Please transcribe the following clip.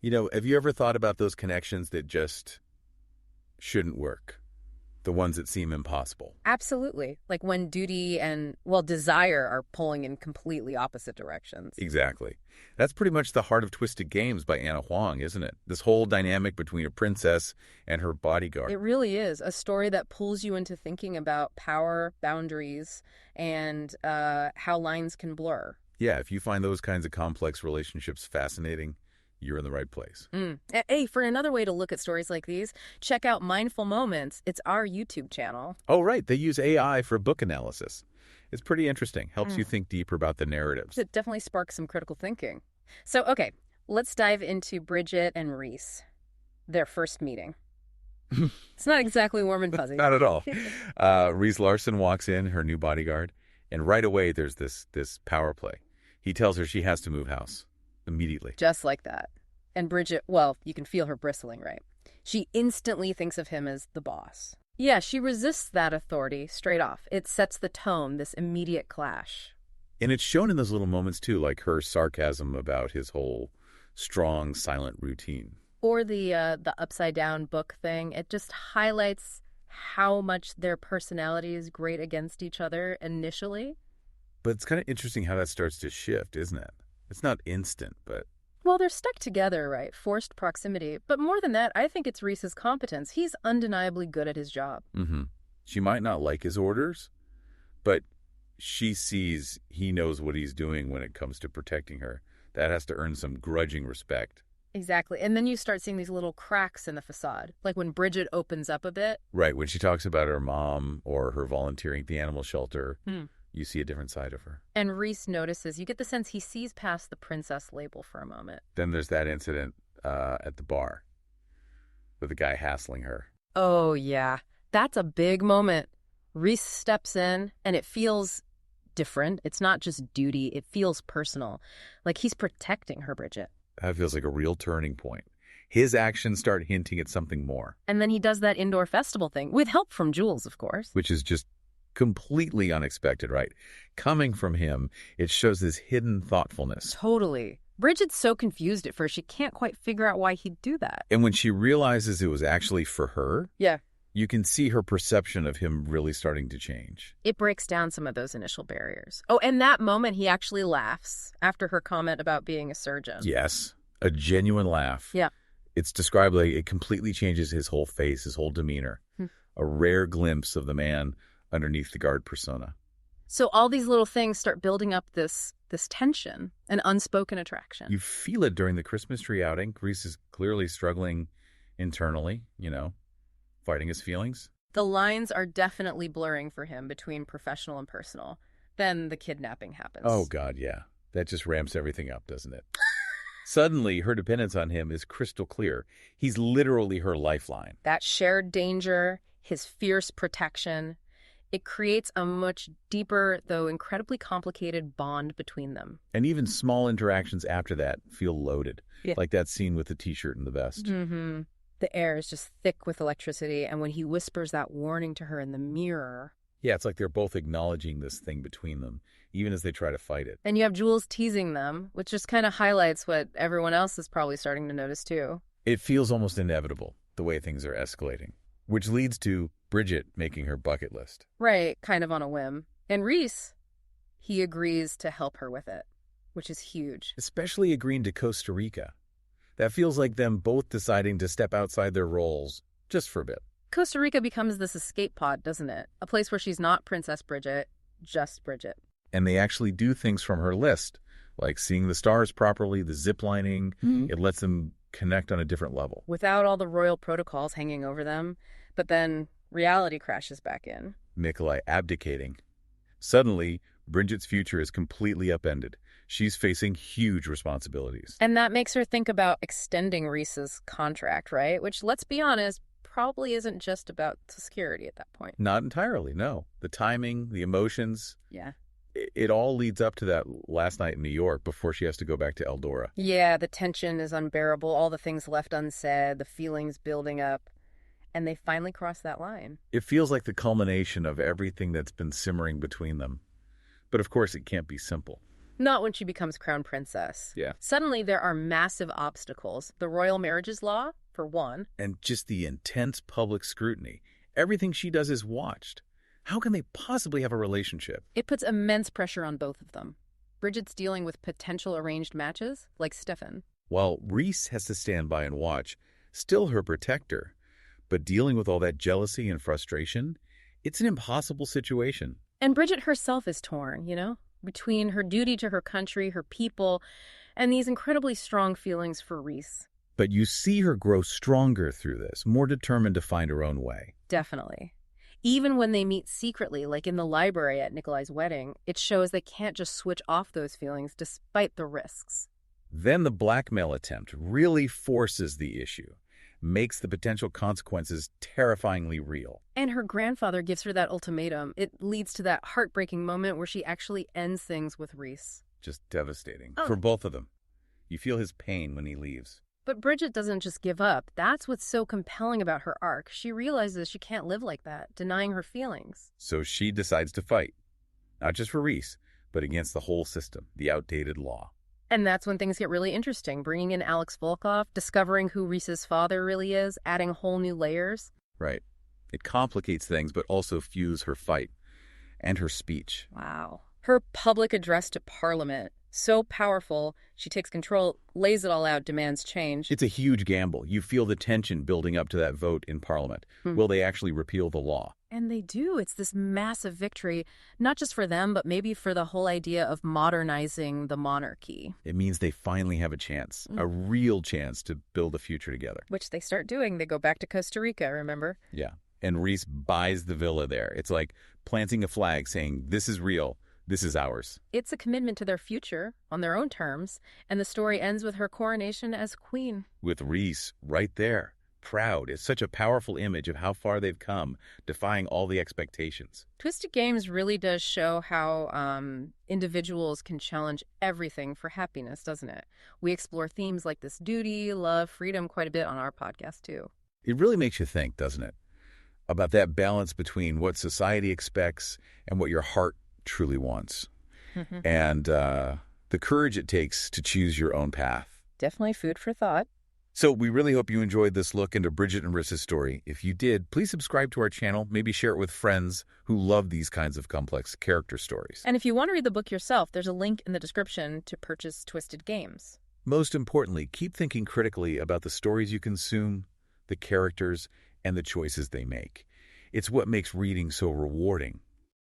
Have you ever thought about those connections that just shouldn't work? The ones that seem impossible? Absolutely. Like when duty and, well, desire are pulling in completely opposite directions. Exactly. That's pretty much the heart of Twisted Games by Ana Huang, isn't it? This whole dynamic between a princess and her bodyguard. It really is a story that pulls you into thinking about power, boundaries, and how lines can blur. Yeah, if you find those kinds of complex relationships fascinating, you're in the right place. Hey, for another way to look at stories like these, check out Mindful Moments. It's our YouTube channel. Oh, right. They use AI for book analysis. It's pretty interesting. Helps you think deeper about the narratives. It definitely sparks some critical thinking. So, okay, let's dive into Bridget and Rhys, their first meeting. It's not exactly warm and fuzzy. Not at all. Rhys Larsen walks in, her new bodyguard, and right away there's this power play. He tells her she has to move house immediately. Just like that. And Bridget, well, you can feel her bristling, right? She instantly thinks of him as the boss. Yeah, she resists that authority straight off. It sets the tone, this immediate clash. And it's shown in those little moments, too, like her sarcasm about his whole strong, silent routine. Or the upside-down book thing. It just highlights how much their personalities grate against each other initially. But it's kind of interesting how that starts to shift, isn't it? It's not instant, but... Well, they're stuck together, right? Forced proximity. But more than that, I think it's Rhys's competence. He's undeniably good at his job. She might not like his orders, but she sees he knows what he's doing when it comes to protecting her. That has to earn some grudging respect. Exactly. And then you start seeing these little cracks in the facade. Like when Bridget opens up a bit. Right. When she talks about her mom or her volunteering at the animal shelter, you see a different side of her. And Rhys notices, you get the sense he sees past the princess label for a moment. Then there's that incident at the bar with the guy hassling her. Oh, yeah. That's a big moment. Rhys steps in, and it feels different. It's not just duty. It feels personal. Like he's protecting her, Bridget. That feels like a real turning point. His actions start hinting at something more. And then he does that indoor festival thing, with help from Jules, of course. Which is just completely unexpected, right? Coming from him, it shows this hidden thoughtfulness. Totally. Bridget's so confused at first, she can't quite figure out why he'd do that. And when she realizes it was actually for her, you can see her perception of him really starting to change. It breaks down some of those initial barriers. Oh, and that moment he actually laughs after her comment about being a surgeon. Yes, a genuine laugh. Yeah. It's described like it completely changes his whole face, his whole demeanor. A rare glimpse of the man underneath the guard persona. So all these little things start building up this tension, an unspoken attraction. You feel it during the Christmas tree outing. Rhys is clearly struggling internally, fighting his feelings. The lines are definitely blurring for him between professional and personal. Then the kidnapping happens. Oh, God, yeah. That just ramps everything up, doesn't it? Suddenly, her dependence on him is crystal clear. He's literally her lifeline. That shared danger, his fierce protection, it creates a much deeper, though incredibly complicated bond between them. And even small interactions after that feel loaded, like that scene with the T-shirt and the vest. The air is just thick with electricity, and when he whispers that warning to her in the mirror... Yeah, it's like they're both acknowledging this thing between them, even as they try to fight it. And you have Jules teasing them, which just kind of highlights what everyone else is probably starting to notice, too. It feels almost inevitable, the way things are escalating, which leads to Bridget making her bucket list. Right, kind of on a whim. And Rhys, he agrees to help her with it, which is huge. Especially agreeing to Costa Rica. That feels like them both deciding to step outside their roles just for a bit. Costa Rica becomes this escape pod, doesn't it? A place where she's not Princess Bridget, just Bridget. And they actually do things from her list, like seeing the stars properly, the ziplining. It lets them connect on a different level. Without all the royal protocols hanging over them. But then reality crashes back in. Nikolai abdicating. Suddenly, Bridget's future is completely upended. She's facing huge responsibilities. And that makes her think about extending Rhys's contract, right? Which, let's be honest, probably isn't just about security at that point. Not entirely, no. The timing, the emotions. Yeah. It all leads up to that last night in New York before she has to go back to Eldora. Yeah, the tension is unbearable. All the things left unsaid, the feelings building up. And they finally cross that line. It feels like the culmination of everything that's been simmering between them. But of course, it can't be simple. Not when she becomes crown princess. Yeah. Suddenly, there are massive obstacles. The royal marriages law, for one. And just the intense public scrutiny. Everything she does is watched. How can they possibly have a relationship? It puts immense pressure on both of them. Bridget's dealing with potential arranged matches, like Stefan. While Rhys has to stand by and watch, still her protector. But dealing with all that jealousy and frustration, it's an impossible situation. And Bridget herself is torn, between her duty to her country, her people, and these incredibly strong feelings for Rhys. But you see her grow stronger through this, more determined to find her own way. Definitely. Even when they meet secretly, like in the library at Nikolai's wedding, it shows they can't just switch off those feelings despite the risks. Then the blackmail attempt really forces the issue, makes the potential consequences terrifyingly real. And her grandfather gives her that ultimatum. It leads to that heartbreaking moment where she actually ends things with Rhys. Just devastating for both of them. You feel his pain when he leaves. But Bridget doesn't just give up. That's what's so compelling about her arc. She realizes she can't live like that, denying her feelings. So she decides to fight, not just for Rhys, but against the whole system, the outdated law. And that's when things get really interesting, bringing in Alex Volkov, discovering who Rhys's father really is, adding whole new layers. Right. It complicates things, but also fuels her fight and her speech. Wow. Her public address to Parliament, so powerful, she takes control, lays it all out, demands change. It's a huge gamble. You feel the tension building up to that vote in Parliament. Will they actually repeal the law? And they do. It's this massive victory, not just for them, but maybe for the whole idea of modernizing the monarchy. It means they finally have a chance, a real chance to build a future together. Which they start doing. They go back to Costa Rica, remember? Yeah. And Rhys buys the villa there. It's like planting a flag saying, this is real. This is ours. It's a commitment to their future on their own terms, and the story ends with her coronation as queen. With Rhys right there, proud. It's such a powerful image of how far they've come, defying all the expectations. Twisted Games really does show how individuals can challenge everything for happiness, doesn't it? We explore themes like this duty, love, freedom quite a bit on our podcast, too. It really makes you think, doesn't it? About that balance between what society expects and what your heart truly wants. And the courage it takes to choose your own path. Definitely food for thought. So we really hope you enjoyed this look into Bridget and Rhys's story. If you did, please subscribe to our channel, maybe share it with friends who love these kinds of complex character stories. And if you want to read the book yourself, there's a link in the description to purchase Twisted Games. Most importantly, keep thinking critically about the stories you consume, the characters, and the choices they make. It's what makes reading so rewarding.